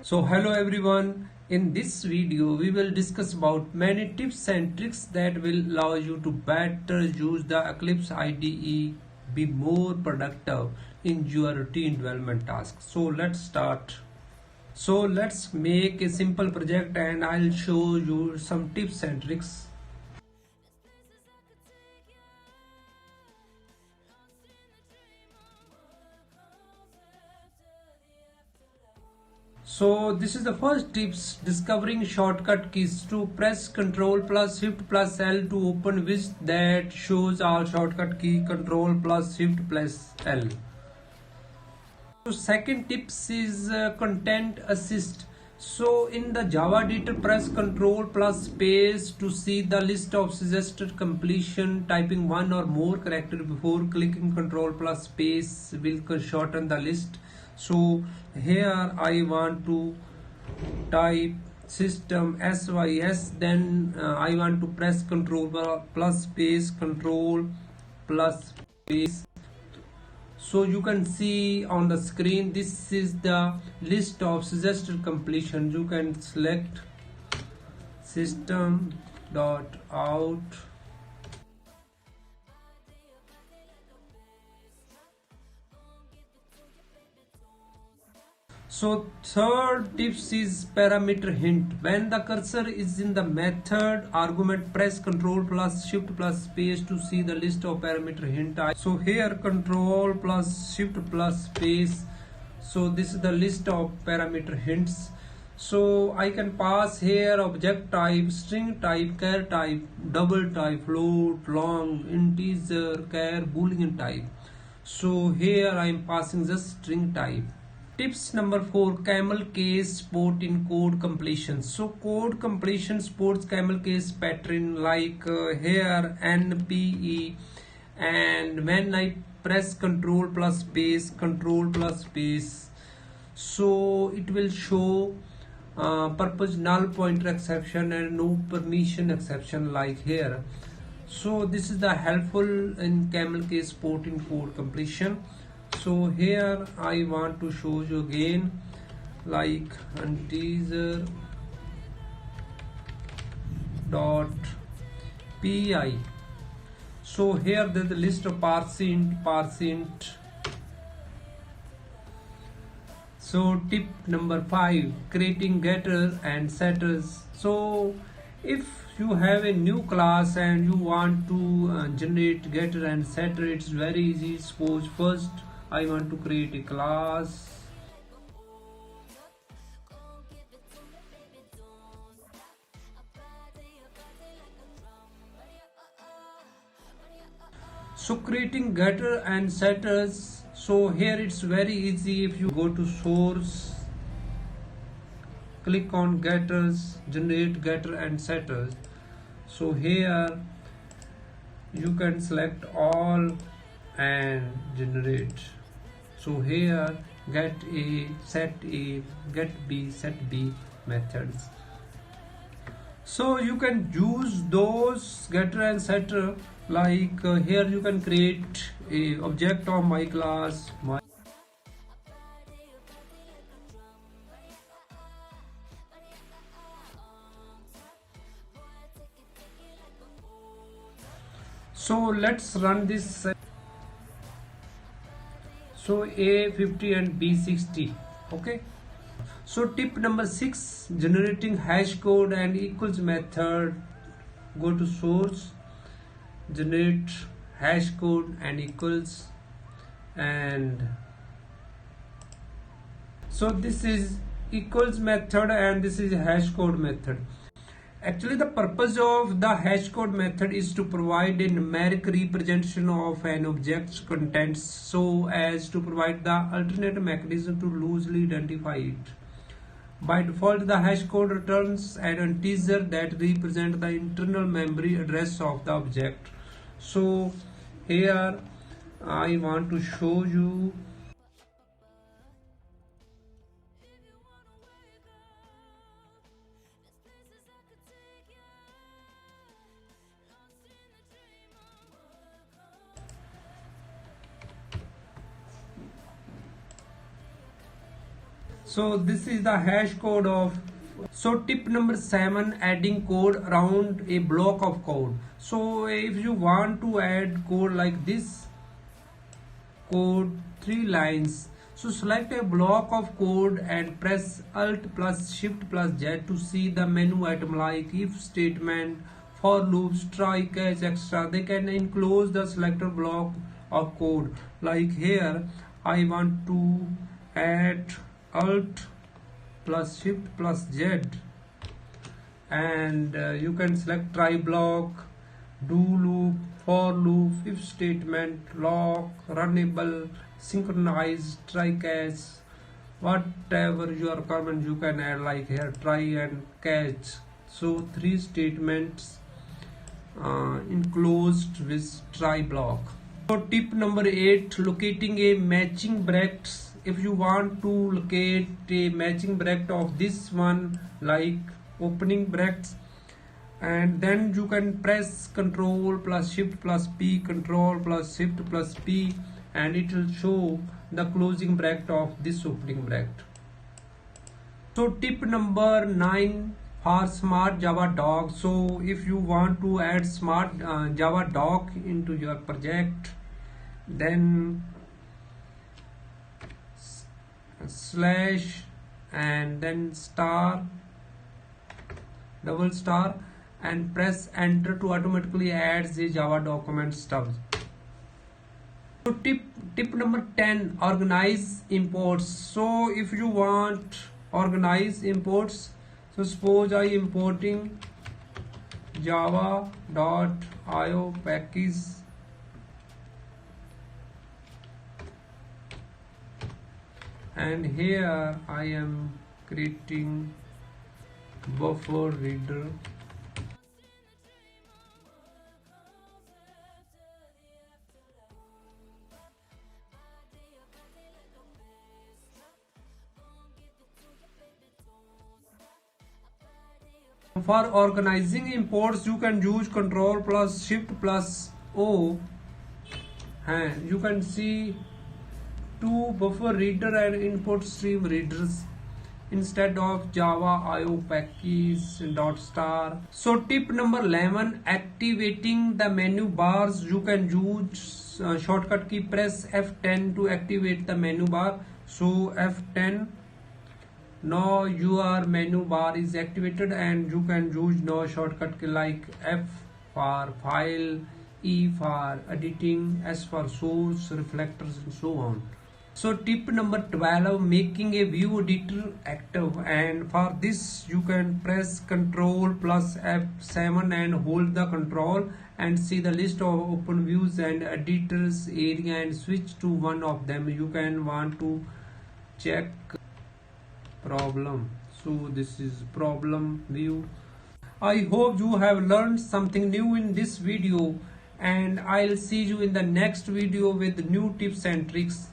So hello everyone, in this video we will discuss about many tips and tricks that will allow you to better use the Eclipse IDE, be more productive in your routine development tasks. So let's start. So let's make a simple project and I'll show you some tips and tricks. So this is the first tips, discovering shortcut keys. To press Ctrl plus Shift plus L to open widget that shows all shortcut key. Ctrl plus Shift plus L. So second tips is content assist. So in the Java editor, press Ctrl plus space to see the list of suggested completion. Typing one or more character before clicking Ctrl plus space will shorten the list. So here I want to type system sys, then I want to press Ctrl plus space, Ctrl plus space. So you can see on the screen, this is the list of suggested completion. You can select system dot out. So third tips is parameter hint. When the cursor is in the method argument, press Ctrl plus Shift plus space to see the list of parameter hint. So here Ctrl plus Shift plus space. So this is the list of parameter hints. So I can pass here object type, string type, char type, double type, float, long, integer, char, boolean type. So here I am passing just string type. Tips number 4, camel case support in code completion. So code completion supports camel case pattern like here NPE, and when I press Ctrl plus space, so it will show purpose null pointer exception and no permission exception like here. So this is the helpful in camel case support in code completion. So here I want to show you again like integer dot pi. So here there's the list of parseInt. So tip number 5, creating getter and setters. So if you have a new class and you want to generate getter and setter, it's very easy. Suppose first I want to create a class. So creating getter and setters. So here it's very easy. If you go to source, click on getters, generate getter and setters. So here you can select all and generate. So here get A, set A, get B, set B methods. So you can use those getter and setter like here you can create a object of my class. So let's run this. So A50 and B60. Okay. So tip number 6, generating hash code and equals method. Go to source, generate hash code and equals, and so this is equals method and this is hash code method. Actually the purpose of the hash code method is to provide a numeric representation of an object's contents so as to provide the alternate mechanism to loosely identify it. By default, the hash code returns an integer that represents the internal memory address of the object. So here I want to show you. So this is the hash code of. So tip number 7, adding code around a block of code. So if you want to add code like this, code 3 lines, so select a block of code and press Alt plus Shift plus Z to see the menu item like if statement, for loops, try, catch, etc. They can enclose the selector block of code. Like here, I want to add Alt plus Shift plus Z, and you can select try block, do loop, for loop, if statement, lock, runnable, synchronize, try catch, whatever your requirement you can add, like here try and catch. So 3 statements enclosed with try block. So tip number 8, locating a matching brackets. If you want to locate a matching bracket of this one, like opening brackets, and then you can press Control plus Shift plus P, Control plus Shift plus P, and it will show the closing bracket of this opening bracket. So tip number 9, for smart Java doc. So if you want to add smart Java doc into your project, then slash and then star, double star, and press enter to automatically add the Java document stubs. So tip number 10, organize imports. So if you want organize imports, so suppose I importing java.io package, and here I am creating buffer reader. For organizing imports, you can use Control plus Shift plus O, and you can see 2 buffer reader and input stream readers instead of Java IO package dot star. So tip number 11, activating the menu bars. You can use shortcut key, press F10 to activate the menu bar. So F10, now your menu bar is activated, and you can use now shortcut key like F for file, E for editing, S for source, reflectors, and so on. So tip number 12, making a view editor active, and for this you can press Control plus F7 and hold the control and see the list of open views and editors area and switch to one of them. You can want to check problem. So this is problem view. I hope you have learned something new in this video, and I'll see you in the next video with new tips and tricks.